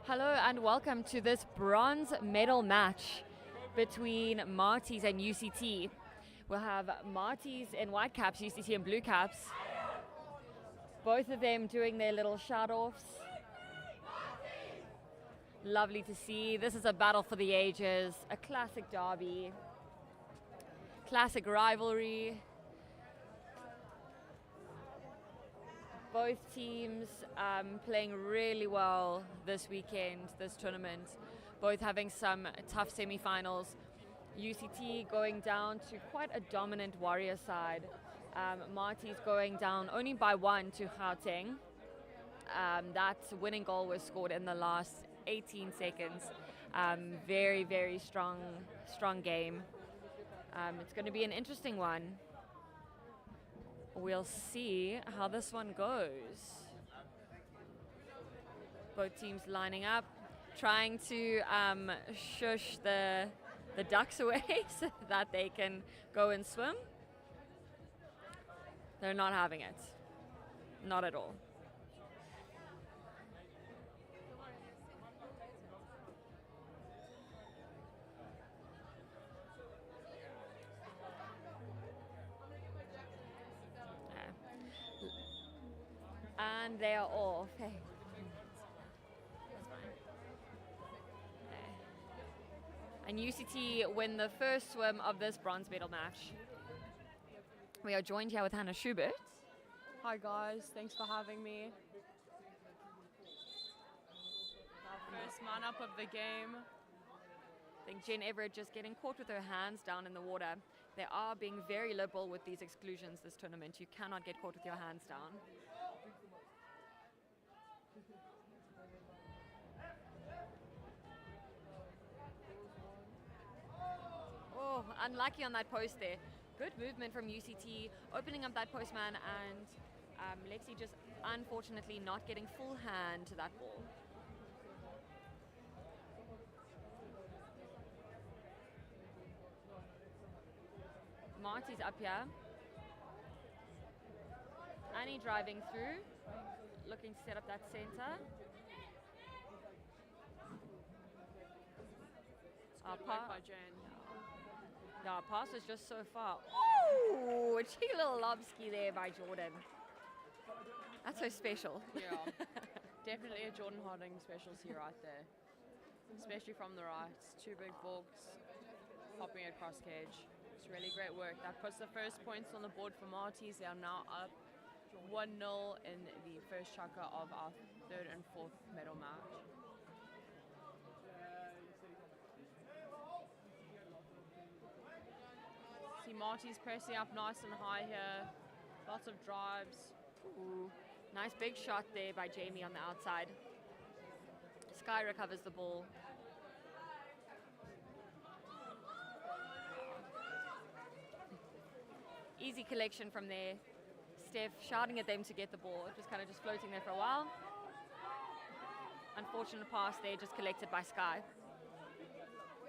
Hello and welcome to this bronze medal match between Marties and UCT. We'll have Marties in white caps, UCT in blue caps. Both of them doing their little shout-offs. Lovely to see. This is a battle for the ages, a classic derby, classic rivalry. Both teams playing really well this weekend, this tournament. Both having some tough semi-finals. UCT going down to quite a dominant Warrior side. Marties going down only by 1 to Gauteng. That winning goal was scored in the last 18 seconds. Very, very strong game. It's going to be an interesting one. We'll see how this one goes. Both teams lining up, trying to shush the ducks away so that they can go and swim. They're not having it. Not at all. And they are off. Hey. That's fine. Okay. And UCT win the first swim of this bronze medal match. We are joined here with Hannah Schubert. Hi guys, thanks for having me. First man up of the game. I think Jen Everett just getting caught with her hands down in the water. They are being very liberal with these exclusions this tournament. You cannot get caught with your hands down. Oh, unlucky on that post there. Good movement from UCT, opening up that postman, and Lexi just unfortunately not getting full hand to that ball. Marty's up here. Annie driving through, looking to set up that center. Good work by Jen. Yeah, pass was just so far. Oh, a cheeky little lobski there by Jordan. That's so special. Yeah, definitely a Jordan Harding specialty right there. Especially from the right. 2 big balks, popping it cross cage. It's really great work. That puts the first points on the board for Marties. They are now up 1-0 in the first chakra of our 3rd and 4th medal match. See Marty's pressing up nice and high here. Lots of drives. Ooh, nice big shot there by Jamie on the outside. Sky recovers the ball. Easy collection from there. Steph shouting at them to get the ball. It was kind of just floating there for a while. Unfortunate pass there, just collected by Sky.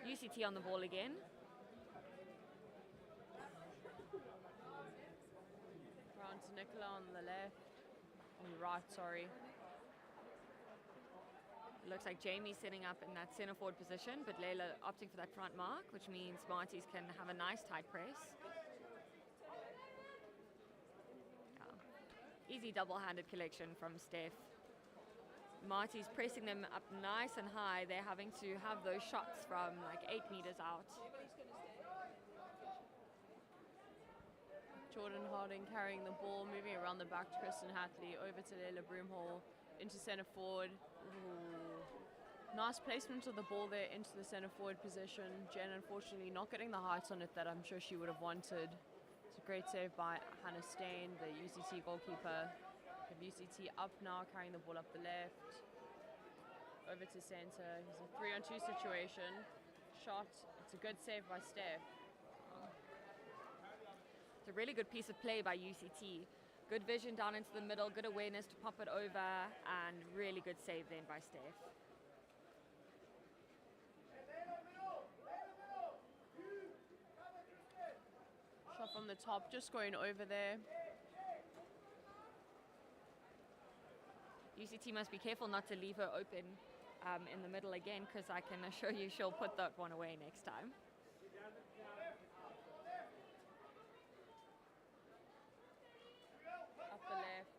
UCT on the ball again. Round to Nicola on the left. On the right, sorry. It looks like Jamie's setting up in that center forward position, but Layla opting for that front mark, which means Marties can have a nice tight press. Easy double-handed collection from Steph. Marty's pressing them up nice and high. They're having to have those shots from like 8 meters out. Jordan Harding carrying the ball, moving around the back to Kristen Hatley, over to Layla Broomhall, into centre forward. Ooh. Nice placement of the ball there into the centre forward position. Jen unfortunately not getting the height on it that I'm sure she would have wanted. It's a great save by Hannah Stain, the UCT goalkeeper. Have UCT up now, carrying the ball up the left. Over to centre. It's a 3-on-2 situation. Shot. It's a good save by Steph. It's a really good piece of play by UCT. Good vision down into the middle, good awareness to pop it over, and really good save then by Steph. Shot from the top, just going over there. UCT must be careful not to leave her open in the middle again, because I can assure you she'll put that one away next time. Up the left.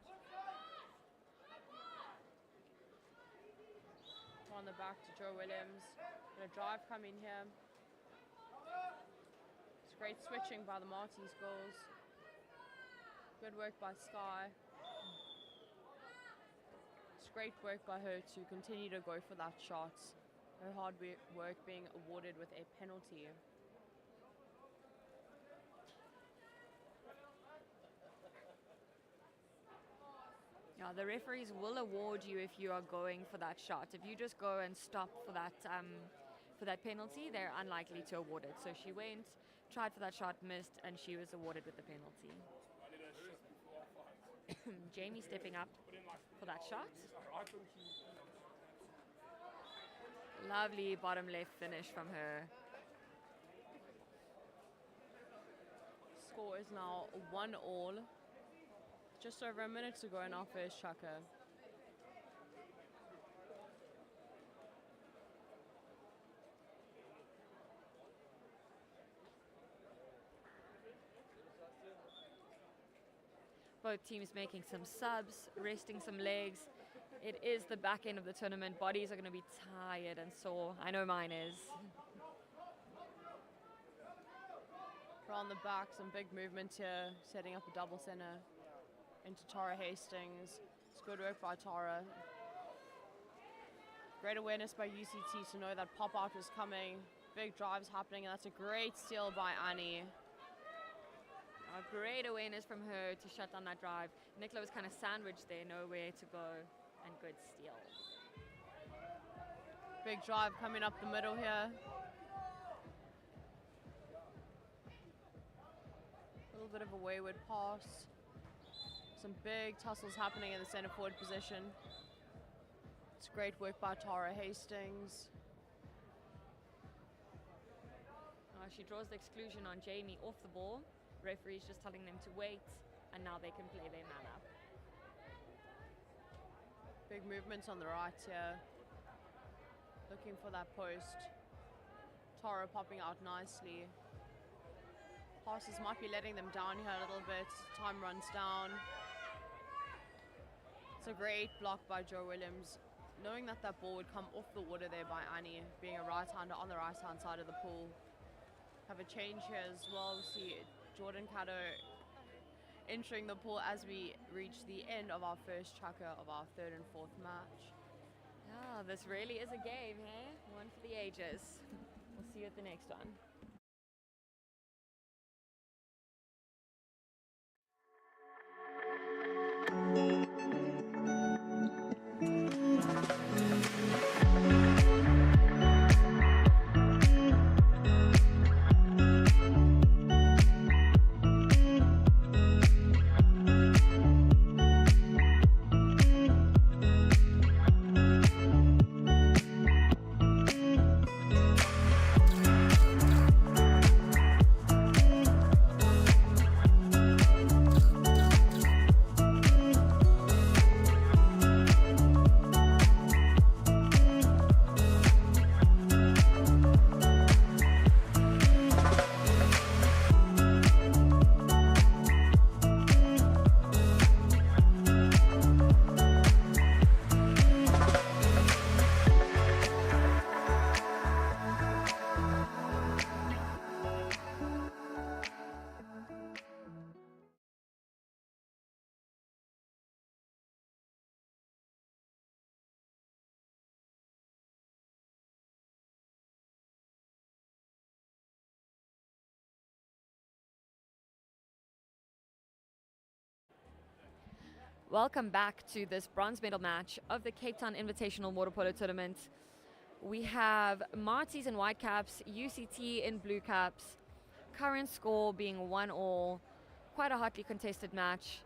On the back to Joe Williams. And a drive coming here. It's great switching by the Martins girls. Good work by Sky. It's great work by her to continue to go for that shot. Her hard work being awarded with a penalty. Yeah, the referees will award you if you are going for that shot. If you just go and stop for that penalty, they're unlikely to award it. So she went, tried for that shot, missed, and she was awarded with the penalty. Jamie stepping up for that shot. Lovely bottom left finish from her. Score is now 1-1. Just over a minute to go in our first chukker. Both teams making some subs, resting some legs. It is the back end of the tournament. Bodies are going to be tired and sore. I know mine is. Around the back, some big movement here, setting up a double center into Tara Hastings. It's good work by Tara. Great awareness by UCT to know that pop-out was coming. Big drives happening, and that's a great steal by Annie. A great awareness from her to shut down that drive. Nicola was kind of sandwiched there, nowhere to go, and good steal. Big drive coming up the middle here. A little bit of a wayward pass. Some big tussles happening in the center forward position. It's great work by Tara Hastings. She draws the exclusion on Jamie off the ball. Referee's just telling them to wait, and now they can play their man up. Big movements on the right here. Looking for that post. Tara popping out nicely. Passes might be letting them down here a little bit. Time runs down. It's a great block by Joe Williams. Knowing that that ball would come off the water there by Annie, being a right-hander on the right-hand side of the pool. Have a change here as well. We see Jordan Caddo entering the pool as we reach the end of our first chukker of our third and fourth match. Yeah, this really is a game, hey? One for the ages. We'll see you at the next one. Welcome back to this bronze medal match of the Cape Town Invitational Water Polo Tournament. We have Marties in white caps, UCT in blue caps. Current score being 1-1. Quite a hotly contested match.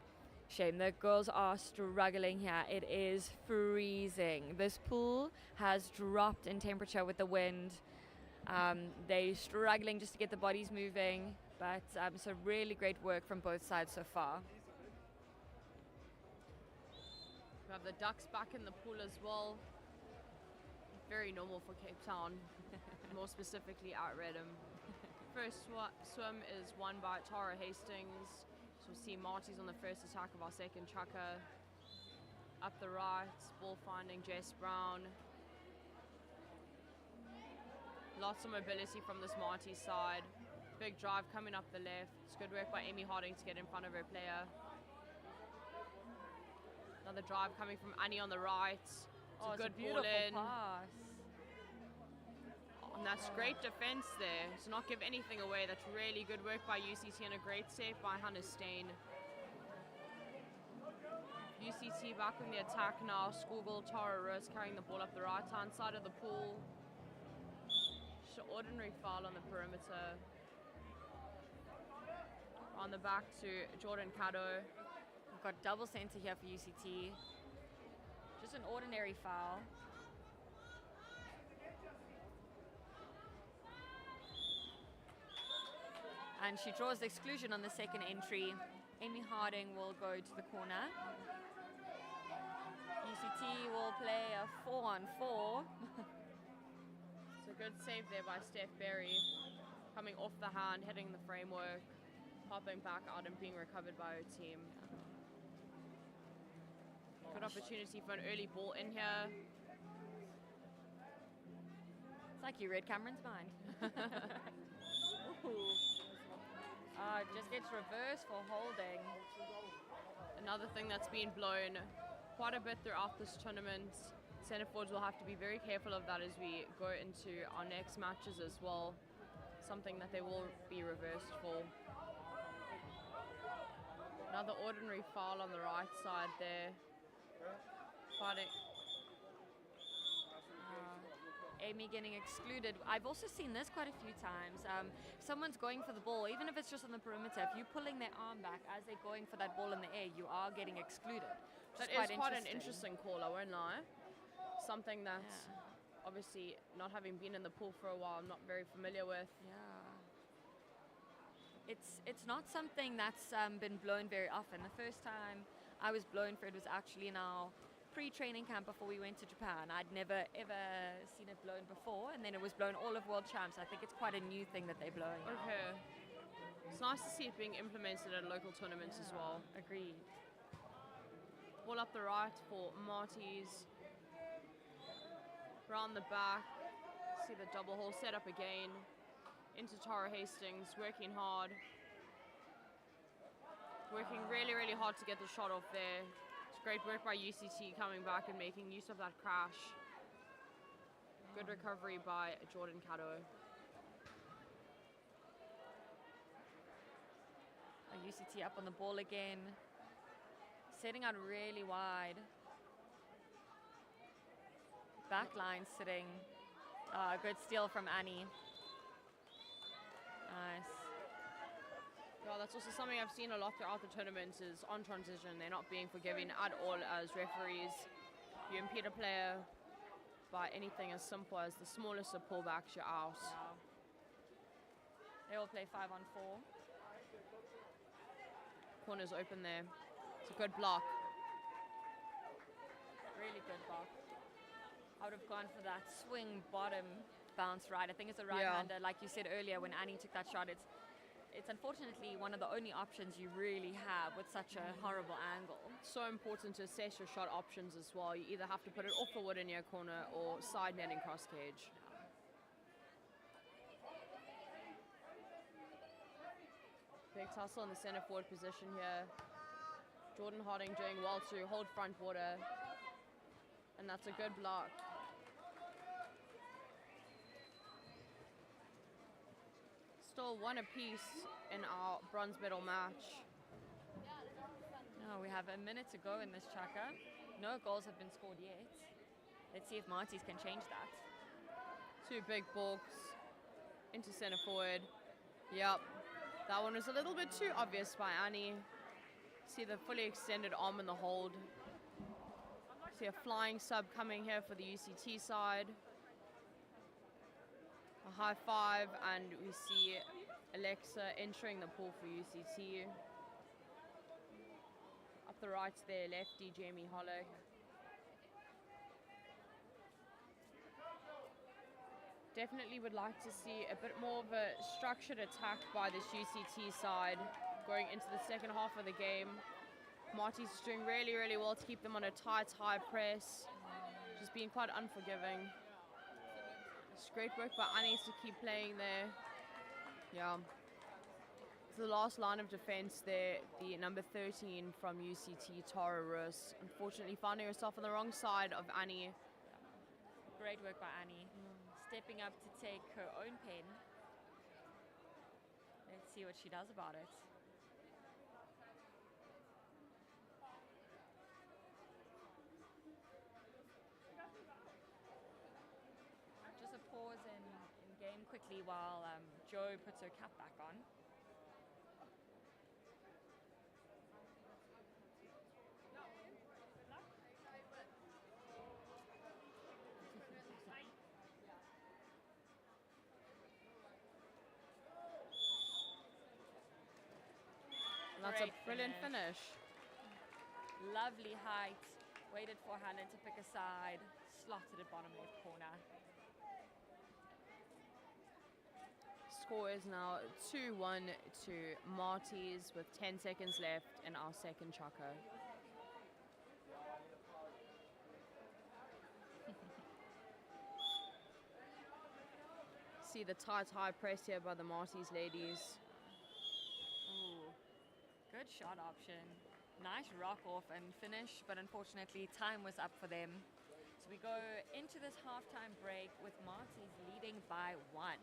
Shame, the girls are struggling here. It is freezing. This pool has dropped in temperature with the wind. They're struggling just to get the bodies moving, but so really great work from both sides so far. We have the ducks back in the pool as well. very normal for Cape Town, more specifically at Reddam. First swim is won by Tara Hastings. So we'll see Marty's on the first attack of our second chukker. Up the right, ball finding Jess Brown. Lots of mobility from this Marty side. Big drive coming up the left. It's good work by Amy Harding to get in front of her player. Another drive coming from Annie on the right. It's a good ball in. Pass. And that's great defense there. To not give anything away. That's really good work by UCT and a great save by Hannah Stain. UCT back on the attack now. Skogel, Tara Rose carrying the ball up the right hand side of the pool. Just an ordinary foul on the perimeter. On the back to Jordan Caddo. We've got double center here for UCT. Just an ordinary foul. And she draws the exclusion on the second entry. Amy Harding will go to the corner. UCT will play a 4-on-4. It's a good save there by Steph Berry. Coming off the hand, hitting the framework, popping back out and being recovered by her team. Good opportunity for an early ball in here. It's like you read Cameron's mind. Just gets reversed for holding. Another thing that's been blown quite a bit throughout this tournament. Centre forwards will have to be very careful of that as we go into our next matches as well. Something that they will be reversed for. Another ordinary foul on the right side there. Amy getting excluded. I've also seen this quite a few times. Someone's going for the ball, even if it's just on the perimeter. If you're pulling their arm back as they're going for that ball in the air, you are getting excluded. That is quite an interesting call, I won't lie. Something that obviously, not having been in the pool for a while, I'm not very familiar with. Yeah. It's not something that's been blown very often. The first time I was blown for it was actually in our pre-training camp before we went to Japan. I'd never ever seen it blown before, and then it was blown all of World Champs. I think it's quite a new thing that they're blowing. Okay. It's nice to see it being implemented at local tournaments as well. Agreed. Ball up the right for Marty's. Round the back. See the double hole set up again. Into Tara Hastings, working hard. Working really, really hard to get the shot off there. Great work by UCT coming back and making use of that crash. Good recovery by Jordan Caddo. UCT up on the ball again. Setting out really wide. Backline sitting. Good steal from Annie. Nice. Yeah, that's also something I've seen a lot throughout the tournament is on transition. They're not being forgiving at all as referees. You impede a player by anything as simple as the smallest of pullbacks, you're out. Yeah. They all play 5-on-4. Corner's open there. It's a good block. Really good block. I would have gone for that swing bottom bounce right. I think it's a right-hander. Like you said earlier when Annie took that shot, it's unfortunately one of the only options you really have with such a horrible angle. So important to assess your shot options as well. You either have to put it off the wood in your corner or side netting cross cage. Big tussle in the centre forward position here. Jordan Harding doing well to hold front water. And that's a good block. Still one apiece in our bronze medal match. We have a minute to go in this chukker. No goals have been scored yet. Let's see if Marty's can change that. Two big balks into centre forward. Yep, that one was a little bit too obvious by Annie. See the fully extended arm in the hold. See a flying sub coming here for the UCT side. A high five, and we see Alexa entering the pool for UCT. Up the right there, lefty Jamie Hollick. definitely would like to see a bit more of a structured attack by this UCT side going into the second half of the game. Marty's doing really, really well to keep them on a tight, high press. Just being quite unforgiving. It's great work by Anis to keep playing there. Yeah. So the last line of defense there, the number 13 from UCT, Tara Rus, unfortunately finding herself on the wrong side of Annie. Great work by Annie. Stepping up to take her own pen. Let's see what she does about it. Just a pause in game quickly while Jo puts her cap back on. And that's a brilliant finish. Lovely height. Waited for Hannah to pick a side. Slotted it bottom left corner. Score is now 2-1 to Marty's with 10 seconds left in our second choco. See the tight high press here by the Marty's ladies. Ooh, good shot option. Nice rock off and finish, but unfortunately time was up for them. So we go into this halftime break with Marty's leading by 1.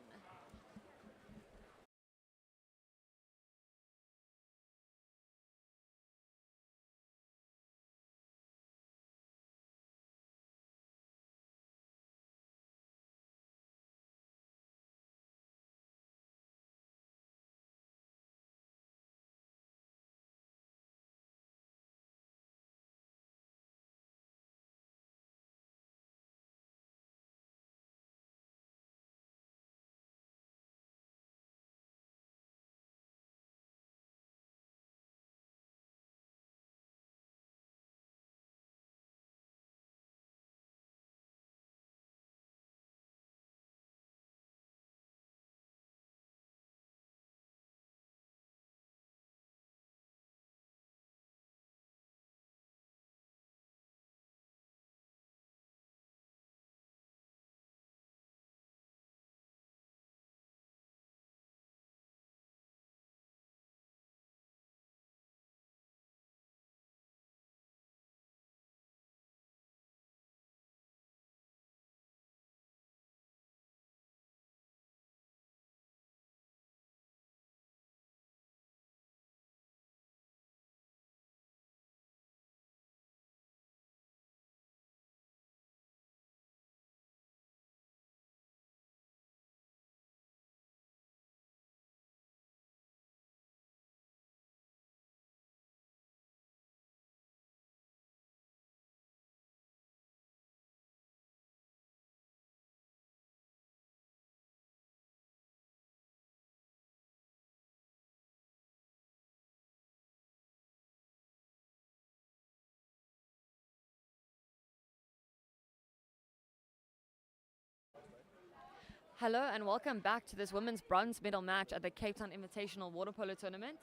Hello and welcome back to this women's bronze medal match at the Cape Town Invitational Water Polo Tournament.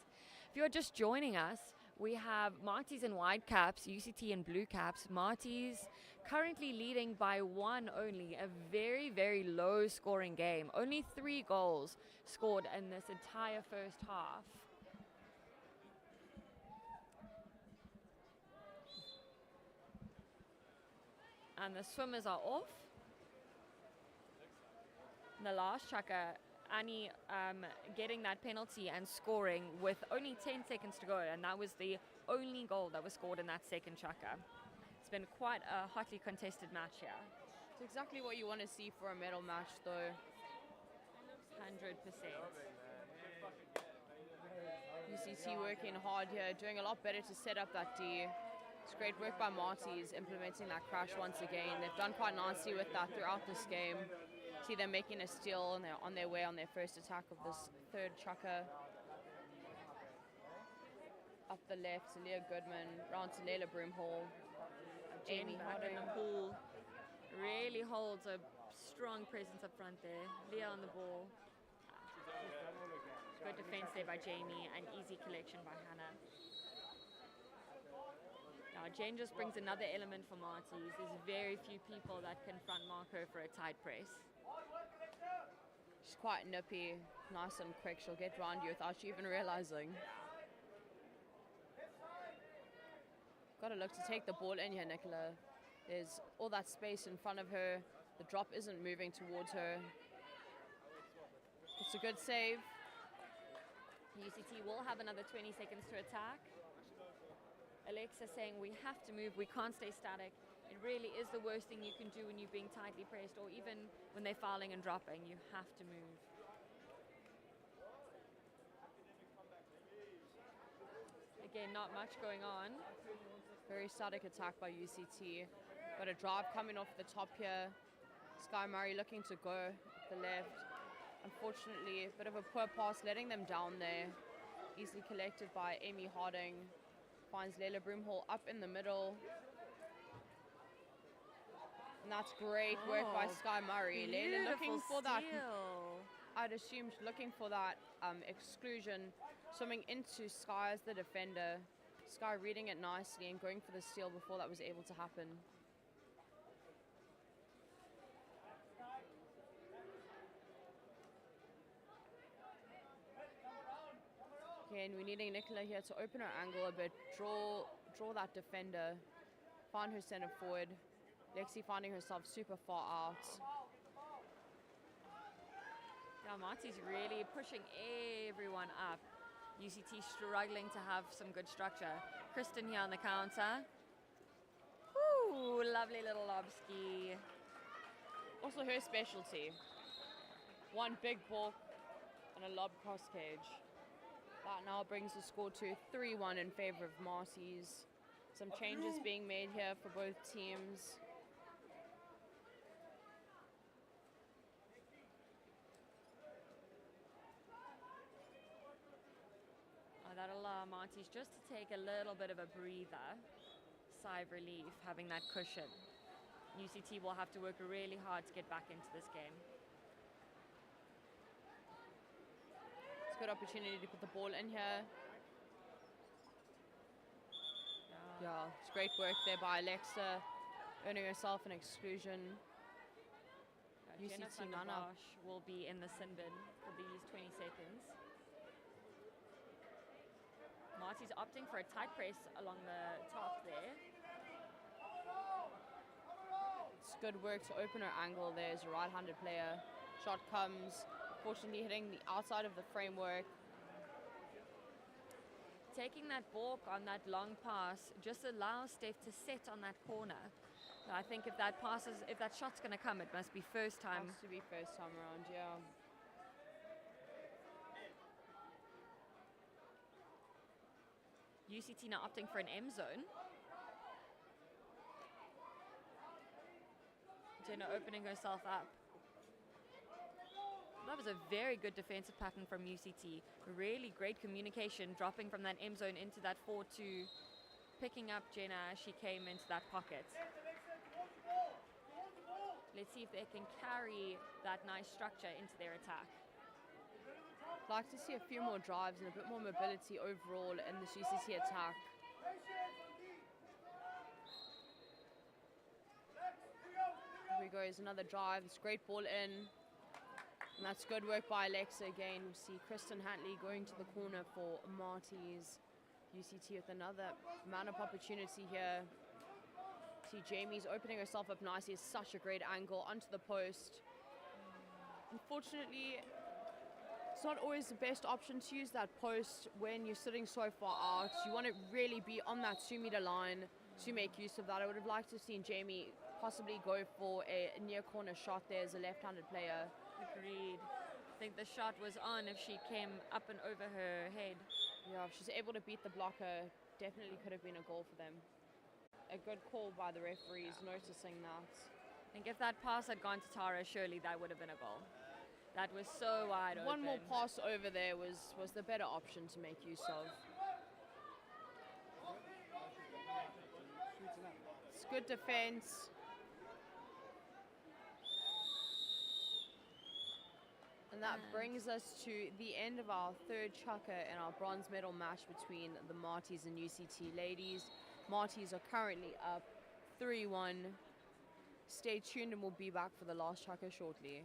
If you're just joining us, we have Marty's in white caps, UCT in blue caps. Marty's currently leading by 1 only, a very, very low scoring game. Only 3 goals scored in this entire first half. And the swimmers are off. The last chucker, Annie getting that penalty and scoring with only 10 seconds to go, and that was the only goal that was scored in that second chucker. It's been quite a hotly contested match here. It's exactly what you want to see for a medal match, though. 100%. UCT working hard here, doing a lot better to set up that D. It's great work by Marty's implementing that crash once again. They've done quite nicely with that throughout this game. See them making a steal, and they're on their way on their first attack of this third chucker. Up the left, Leah Goodman, round to Layla Broomhall. Jamie back in the pool really holds a strong presence up front there. Leah on the ball. Good defense there by Jamie and easy collection by Hannah. Now Jane just brings another element for Marty's. There's very few people that can front mark her for a tight press. She's quite nippy, nice and quick. She'll get round you without you even realizing. Got to look to take the ball in here, Nicola. There's all that space in front of her. The drop isn't moving towards her. It's a good save. UCT will have another 20 seconds to attack. Alexa saying we have to move, we can't stay static. It really is the worst thing you can do when you're being tightly pressed, or even when they're fouling and dropping. You have to move. Again, not much going on. Very static attack by UCT. Got a drive coming off the top here. Sky Murray looking to go the left. Unfortunately, a bit of a poor pass, letting them down there. Easily collected by Amy Harding. Finds Layla Broomhall up in the middle. And that's great work by Sky Murray. Layla looking for that, I'd assume looking for that exclusion. Swimming into Sky as the defender. Sky reading it nicely and going for the steal before that was able to happen. Again, we're needing Nicola here to open her angle a bit, draw that defender, find her center forward. Lexi finding herself super far out. Yeah, Marty's really pushing everyone up. UCT struggling to have some good structure. Kristen here on the counter. Ooh, lovely little lob ski. Also her specialty. One big ball and a lob cross cage. That now brings the score to 3-1 in favor of Marty's. Some changes being made here for both teams. That'll allow Marty's just to take a little bit of a breather, sigh of relief, having that cushion. UCT will have to work really hard to get back into this game. It's a good opportunity to put the ball in here. Yeah, it's great work there by Alexa, earning herself an exclusion. UCT Nana will be in the sin bin for these 20 seconds. Marty's opting for a tight press along the top there. It's good work to open her angle. There's a right-handed player. Shot comes, fortunately hitting the outside of the framework. Taking that balk on that long pass just allows Steph to sit on that corner. I think if that shot's going to come, it must be first time. Has to be first time around, yeah. UCT now opting for an M zone. Jenna opening herself up. That was a very good defensive pattern from UCT. Really great communication, dropping from that M zone into that 4-2, picking up Jenna as she came into that pocket. Let's see if they can carry that nice structure into their attack. Like to see a few more drives and a bit more mobility overall in this UCT attack. Here we go, is another drive. It's a great ball in. And that's good work by Alexa again. We see Kristen Hatley going to the corner for Marty's. UCT with another man-up opportunity here. See Jamie's opening herself up nicely. It's such a great angle onto the post. Unfortunately, it's not always the best option to use that post when you're sitting so far out. You want to really be on that 2-meter line to make use of that. I would have liked to have seen Jamie possibly go for a near corner shot there as a left-handed player. Agreed. I think the shot was on if she came up and over her head. Yeah, if she's able to beat the blocker, definitely could have been a goal for them. A good call by the referees, noticing that. I think if that pass had gone to Tara, surely that would have been a goal. That was so wide open. One more pass over there was the better option to make use of. It's good defense. And that brings us to the end of our third chukka in our bronze medal match between the Marties and UCT ladies. Marties are currently up 3-1. Stay tuned and we'll be back for the last chukka shortly.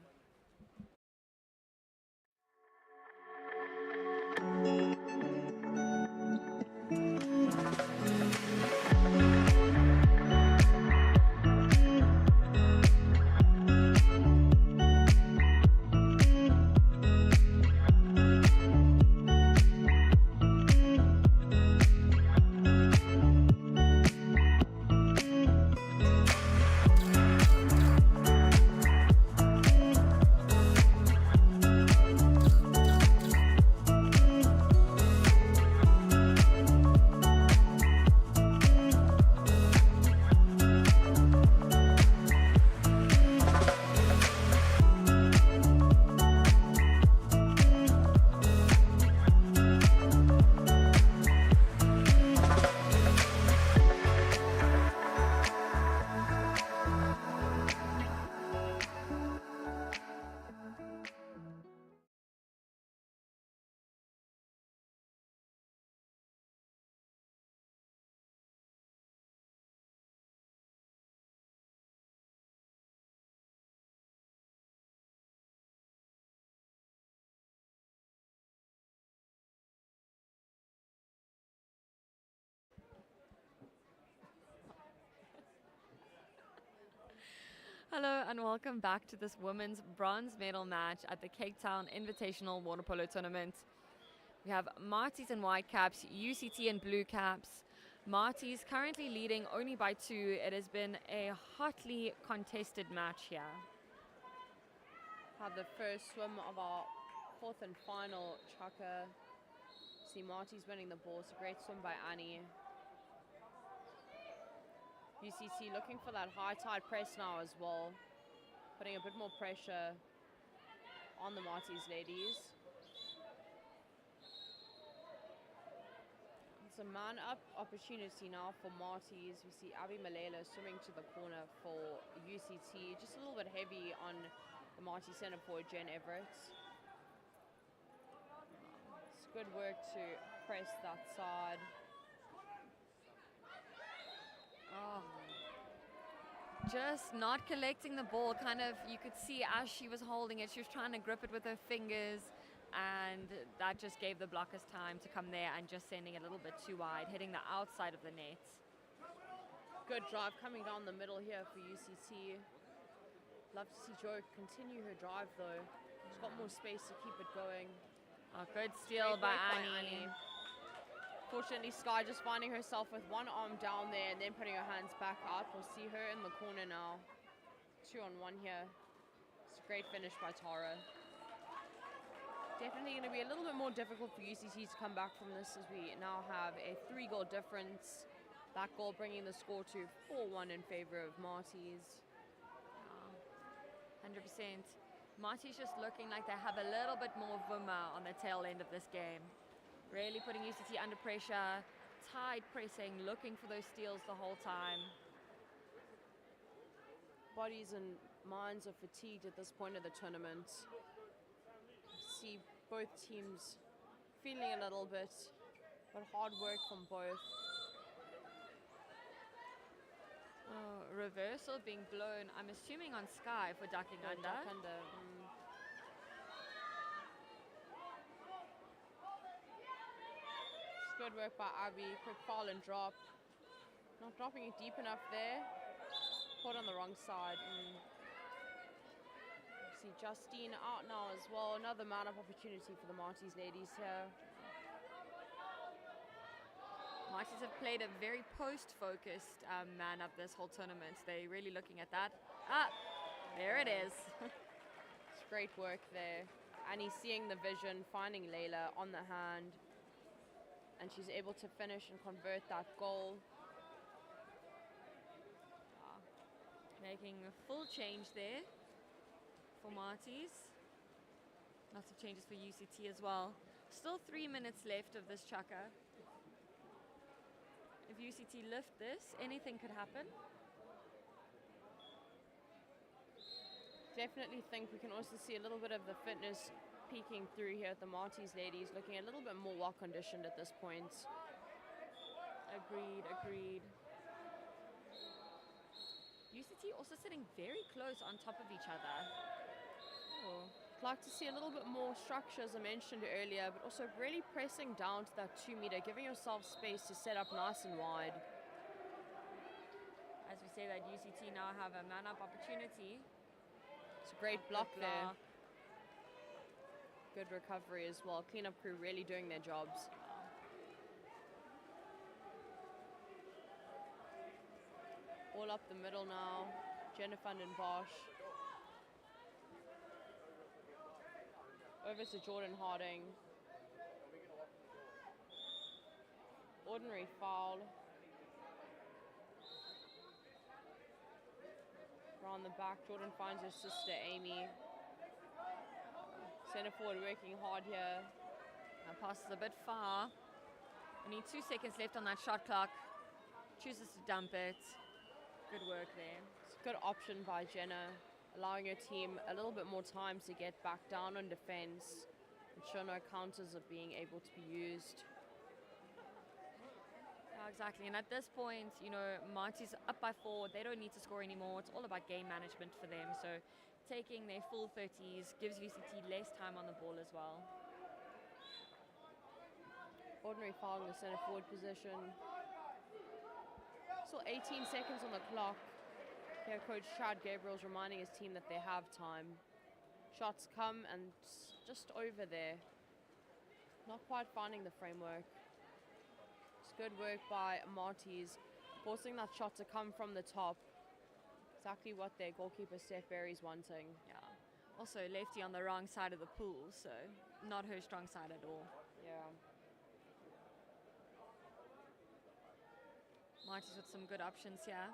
Hello and welcome back to this women's bronze medal match at the Cape Town Invitational Water Polo Tournament. We have Marties in white caps, UCT in blue caps. Marties currently leading only by 2. It has been a hotly contested match here. Have the first swim of our fourth and final chukka. See Marties winning the ball. It's a great swim by Annie. UCT looking for that high tide press now as well, putting a bit more pressure on the Marties ladies. It's a man up opportunity now for Marties. We see Abby Malela swimming to the corner for UCT, just a little bit heavy on the Marties centre forward Jen Everett. It's good work to press that side. Oh. Just not collecting the ball. Kind of, you could see as she was holding it, she was trying to grip it with her fingers, and that just gave the blockers time to come there and just sending it a little bit too wide, hitting the outside of the net. Good drive coming down the middle here for UCT. Love to see Jo continue her drive though. She's got more space to keep it going. Oh, good steal by Annie. Fortunately, Sky just finding herself with one arm down there and then putting her hands back up. We'll see her in the corner now. 2-on-1 here. It's a great finish by Tara. Definitely going to be a little bit more difficult for UCT to come back from this, as we now have a 3-goal difference. That goal bringing the score to 4-1 in favor of Marties. 100%. Marties just looking like they have a little bit more vuma on the tail end of this game. Really putting UCT under pressure, tide pressing, looking for those steals the whole time. Bodies and minds are fatigued at this point of the tournament. See both teams feeling a little bit, but hard work from both. Oh, reversal being blown, I'm assuming on Sky for ducking under. Duck under. Good work by Abby. Quick fall and drop. Not dropping it deep enough there. Caught on the wrong side. See Justine out now as well. Another man-up opportunity for the Marties ladies here. Marties have played a very post-focused man-up this whole tournament. They're really looking at that. There it is. It's great work there. Annie seeing the vision, finding Layla on the hand. And she's able to finish and convert that goal. Making a full change there for Marties. Lots of changes for UCT as well. Still 3 minutes left of this chukka. If UCT lift this, anything could happen. Definitely think we can also see a little bit of the fitness peeking through here at the Marty's ladies, looking a little bit more well conditioned at this point. Agreed. UCT also sitting very close on top of each other. Oh. I'd like to see a little bit more structure, as I mentioned earlier, but also really pressing down to that 2 meter, giving yourself space to set up nice and wide. As we say that UCT now have a man-up opportunity. It's a great block there. Good recovery as well. Cleanup crew really doing their jobs. All up the middle now. Jennifer and Bosch. Over to Jordan Harding. Ordinary foul. Around the back, Jordan finds his sister Amy. Centre forward working hard here. That pass is a bit far. We need 2 seconds left on that shot clock. Chooses to dump it. Good work there. It's a good option by Jenna, allowing her team a little bit more time to get back down on defense, ensure no counters are being able to be used. Exactly, and at this point, you know, Marty's up by 4. They don't need to score anymore. It's all about game management for them. So taking their full 30s gives UCT less time on the ball as well. Ordinary foul in the centre forward position. Still 18 seconds on the clock. Here, Coach Chad Gabriel's reminding his team that they have time. Shots come and just over there. Not quite finding the framework. It's good work by Marty's, forcing that shot to come from the top. Exactly what their goalkeeper Steph Berry's wanting. Yeah. Also lefty on the wrong side of the pool, so not her strong side at all. Yeah. Marty's with some good options here.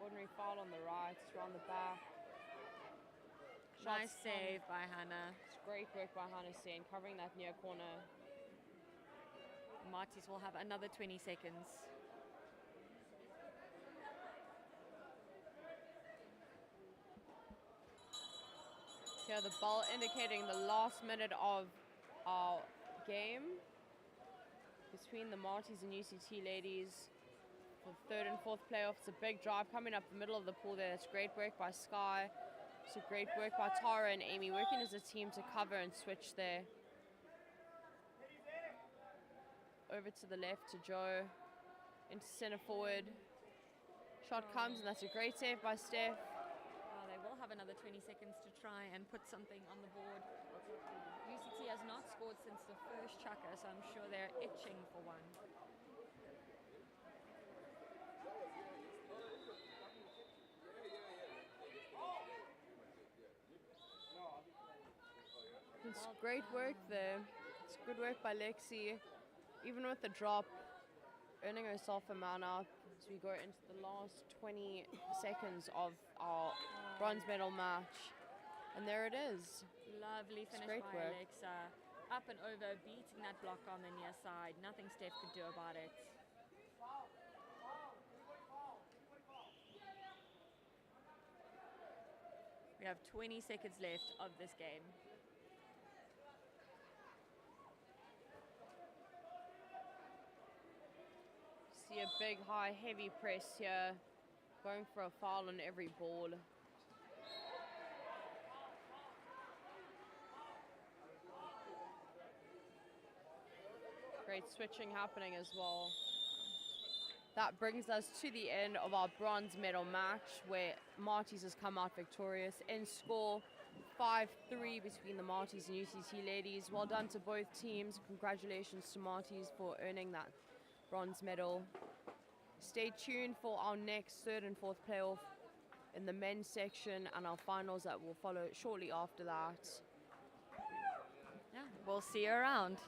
Ordinary foul on the right, it's around the back. Nice save by Hannah. It's great work by Hannah Sen, covering that near corner. Marty's will have another 20 seconds. Here the ball indicating the last minute of our game between the Marty's and UCT ladies. For the third and fourth playoff, it's a big drive coming up the middle of the pool there. It's great work by Sky. It's a great work by Tara and Amy, working as a team to cover and switch there. Over to the left to Joe, into centre forward. Shot comes, and that's a great save by Steph. They will have another 20 seconds to try and put something on the board. UCT has not scored since the first chukker, so I'm sure they're itching for one. It's great work there. It's good work by Lexi. Even with the drop, earning herself a man up as we go into the last 20 seconds of our bronze medal match. And there it is. Lovely finish by Alexa. Up and over, beating that block on the near side. Nothing Steph could do about it. We have 20 seconds left of this game. See a big, high, heavy press here, going for a foul on every ball. Great switching happening as well. That brings us to the end of our bronze medal match, where Marty's has come out victorious. End score 5-3 between the Marty's and UCT ladies. Well done to both teams. Congratulations to Marty's for earning that bronze medal. Stay tuned for our next third and fourth playoff in the men's section and our finals that will follow shortly after that. Yeah, we'll see you around.